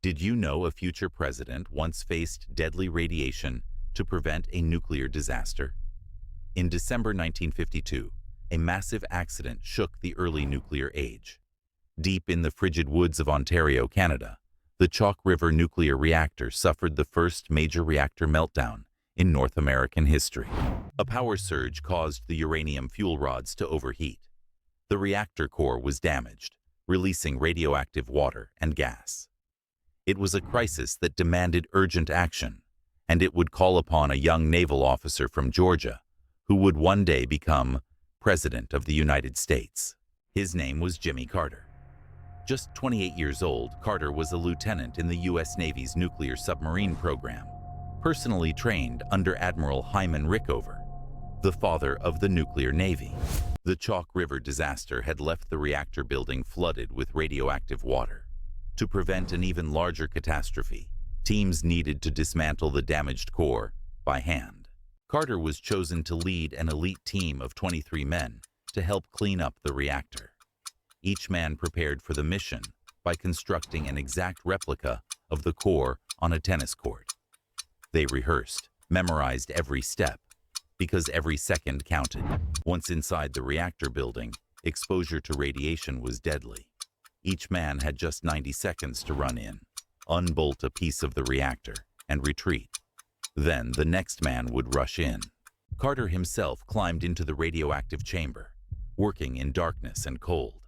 Did you know a future president once faced deadly radiation to prevent a nuclear disaster? In December 1952, a massive accident shook the early nuclear age. Deep in the frigid woods of Ontario, Canada, the Chalk River nuclear reactor suffered the first major reactor meltdown in North American history. A power surge caused the uranium fuel rods to overheat. The reactor core was damaged, releasing radioactive water and gas. It was a crisis that demanded urgent action, and it would call upon a young naval officer from Georgia who would one day become President of the United States. His name was Jimmy Carter. Just 28 years old, Carter was a lieutenant in the U.S. Navy's nuclear submarine program, personally trained under Admiral Hyman Rickover, the father of the nuclear navy. The Chalk River disaster had left the reactor building flooded with radioactive water. To prevent an even larger catastrophe, teams needed to dismantle the damaged core by hand. Carter was chosen to lead an elite team of 23 men to help clean up the reactor. Each man prepared for the mission by constructing an exact replica of the core on a tennis court. They rehearsed, memorized every step, because every second counted. Once inside the reactor building, exposure to radiation was deadly. Each man had just 90 seconds to run in, unbolt a piece of the reactor, and retreat. Then the next man would rush in. Carter himself climbed into the radioactive chamber, working in darkness and cold.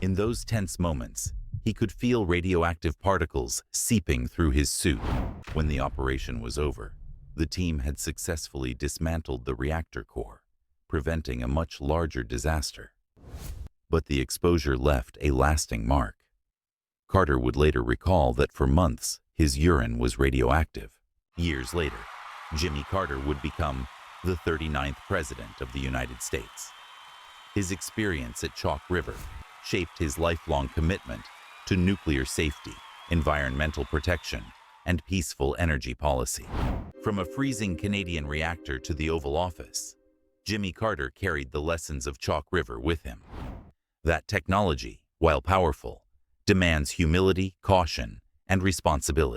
In those tense moments, he could feel radioactive particles seeping through his suit. When the operation was over, the team had successfully dismantled the reactor core, preventing a much larger disaster. But the exposure left a lasting mark. Carter would later recall that for months, his urine was radioactive. Years later, Jimmy Carter would become the 39th President of the United States. His experience at Chalk River shaped his lifelong commitment to nuclear safety, environmental protection, and peaceful energy policy. From a freezing Canadian reactor to the Oval Office, Jimmy Carter carried the lessons of Chalk River with him. That technology, while powerful, demands humility, caution, and responsibility.